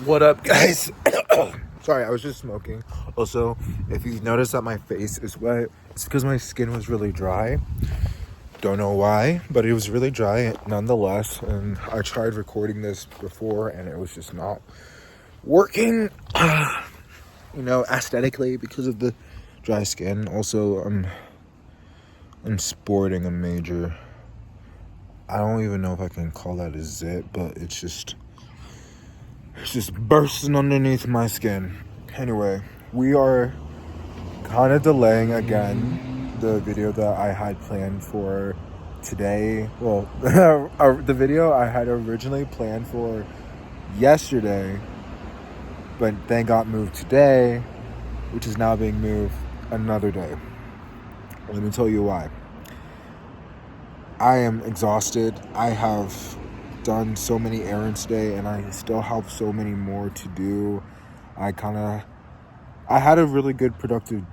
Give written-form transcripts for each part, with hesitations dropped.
What up, guys? Sorry, I was just smoking. Also, if you notice that my face is wet, it's because my skin was really dry. Don't know why, but it was really dry nonetheless. And I tried recording this before, and it was just not working, aesthetically because of the dry skin. Also, I'm sporting a major. I don't even know if I can call that a zit, but it's just bursting underneath my skin. Anyway, we are kind of delaying again the video that I had planned for today. Well, the video I had originally planned for yesterday, but then got moved today, which is now being moved another day. Let me tell you why. I am exhausted. I have done so many errands today, and I still have so many more to do. I had a really good productive,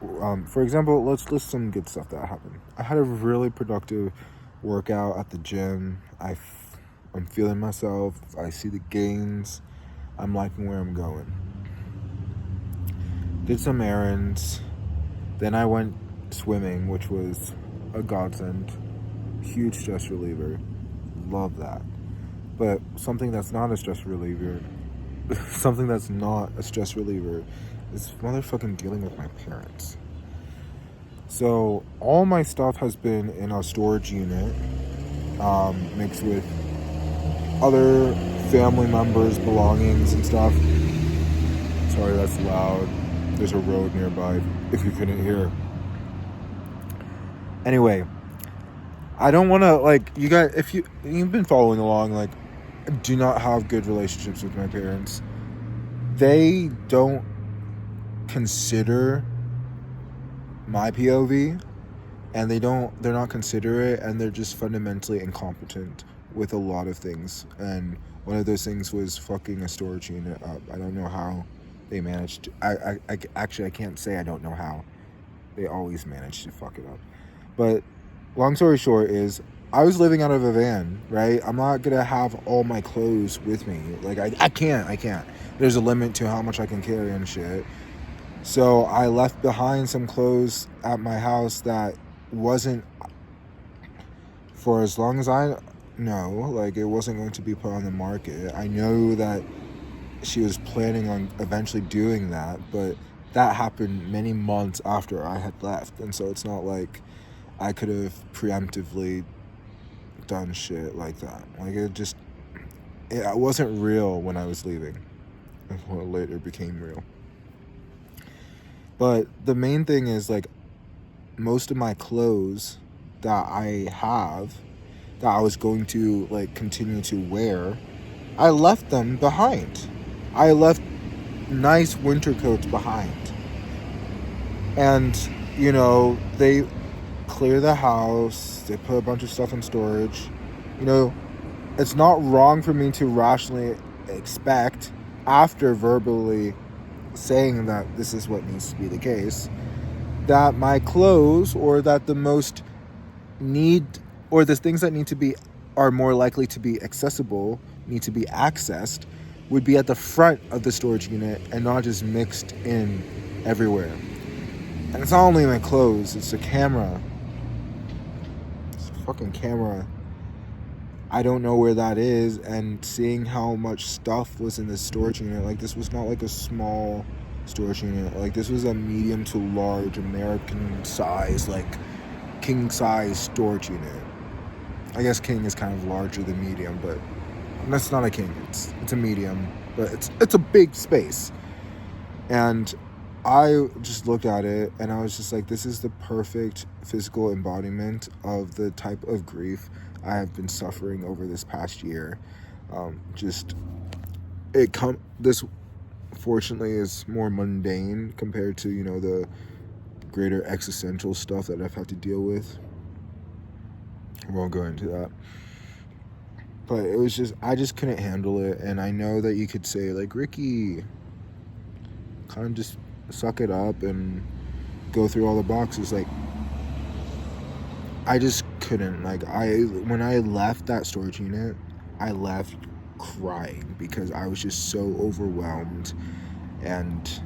for example, let's list some good stuff that happened. I had a really productive workout at the gym. I'm feeling myself. I see the gains. I'm liking where I'm going. Did some errands. Then I went swimming, which was a godsend. Huge stress reliever. Love that. But something that's not a stress reliever is motherfucking dealing with my parents. So all my stuff has been in a storage unit, mixed with other family members' belongings and stuff. Sorry, that's loud. There's a road nearby, if you couldn't hear. Anyway, I don't want to, you guys, if you've been following along, do not have good relationships with my parents. They don't consider my POV, and they're not considerate, and they're just fundamentally incompetent with a lot of things. And one of those things was fucking a storage unit up. I don't know how they managed to, I can't say I don't know how. They always manage to fuck it up. But long story short is, I was living out of a van, right? I'm not gonna have all my clothes with me. I can't. There's a limit to how much I can carry and shit. So I left behind some clothes at my house that wasn't, for as long as I know, it wasn't going to be put on the market. I know that she was planning on eventually doing that, but that happened many months after I had left. And so it's not like I could have preemptively done shit like that. It wasn't real when I was leaving. What later became real. But the main thing is, most of my clothes that I have, that I was going to, continue to wear, I left them behind. I left nice winter coats behind. And, they clear the house, they put a bunch of stuff in storage. It's not wrong for me to rationally expect, after verbally saying that this is what needs to be the case, that my clothes, or that the most need, or the things that are more likely to be accessible, need to be accessed, would be at the front of the storage unit and not just mixed in everywhere. And it's not only my clothes, it's a camera. It's a fucking camera. I don't know where that is, and seeing how much stuff was in this storage unit, this was not a small storage unit. This was a medium to large American size, king size storage unit. I guess king is kind of larger than medium, but that's not a king. It's a medium, but it's a big space. And I just looked at it, and I was just like, this is the perfect physical embodiment of the type of grief I have been suffering over this past year. This fortunately is more mundane compared to, the greater existential stuff that I've had to deal with. I won't go into that. But it was I just couldn't handle it. And I know that you could say, Ricky, kind of just suck it up and go through all the boxes. I just couldn't. When I left that storage unit, I left crying because I was just so overwhelmed, and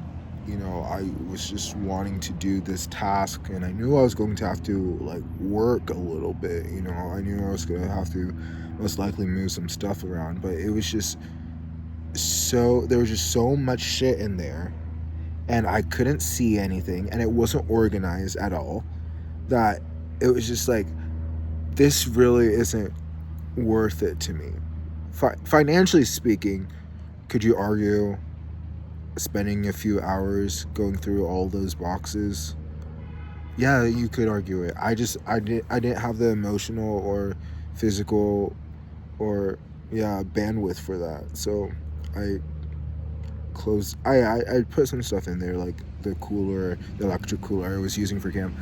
I was just wanting to do this task, and I knew I was going to have to like work a little bit. I knew I was going to have to most likely move some stuff around, but it was just there was just so much shit in there, and I couldn't see anything, and it wasn't organized at all, that it was just like, this really isn't worth it to me. Financially speaking, could you argue spending a few hours going through all those boxes? Yeah, you could argue it. I didn't have the emotional or physical or bandwidth for that. So I I put some stuff in there, like the electric cooler I was using for camp.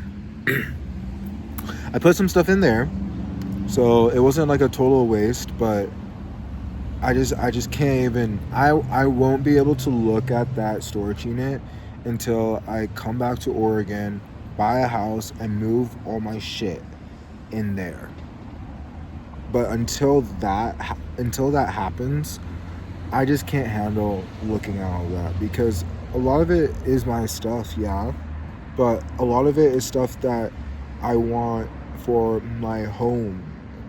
I put some stuff in there, so it wasn't like a total waste, but I just can't even, I won't be able to look at that storage unit until I come back to Oregon, buy a house, and move all my shit in there. But until that happens, I just can't handle looking at all that, because a lot of it is my stuff, yeah, but a lot of it is stuff that I want for my home,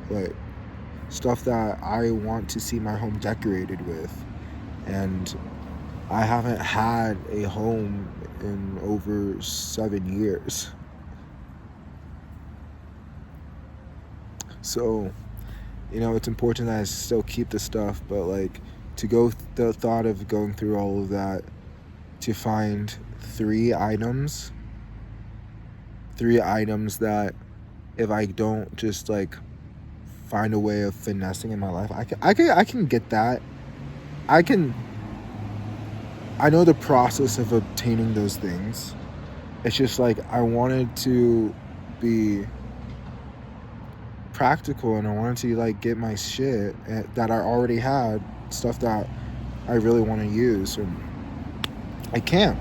like stuff that I want to see my home decorated with, and I haven't had a home in over 7 years. So, it's important that I still keep the stuff, but like, to go the thought of going through all of that to find three items that if I don't just like find a way of finessing in my life, I can get that. I know the process of obtaining those things. It's just like, I wanted to be practical, and I wanted to like get my shit that I already had, stuff that I really want to use, and I can't,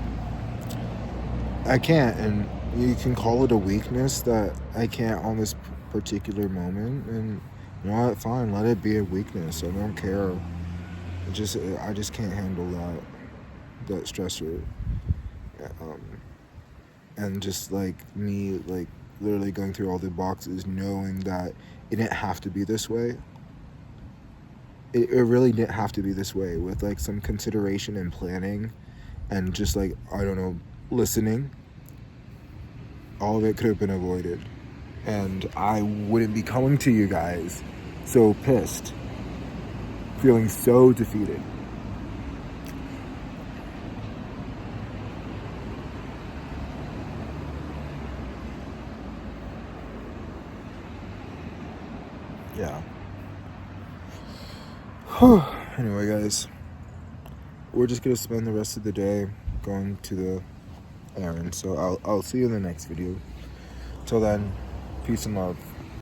and you can call it a weakness that I can't on this particular moment, and you know what, fine, let it be a weakness. I don't care. I just can't handle that stressor, and just like me, like literally going through all the boxes, knowing that it didn't have to be this way. It really didn't have to be this way, with like some consideration and planning, and just like, I don't know, listening. All of it could have been avoided, and I wouldn't be coming to you guys so pissed, feeling so defeated. Yeah. Anyway, guys, we're just gonna spend the rest of the day going to the errand, so I'll see you in the next video. Till then, peace and love.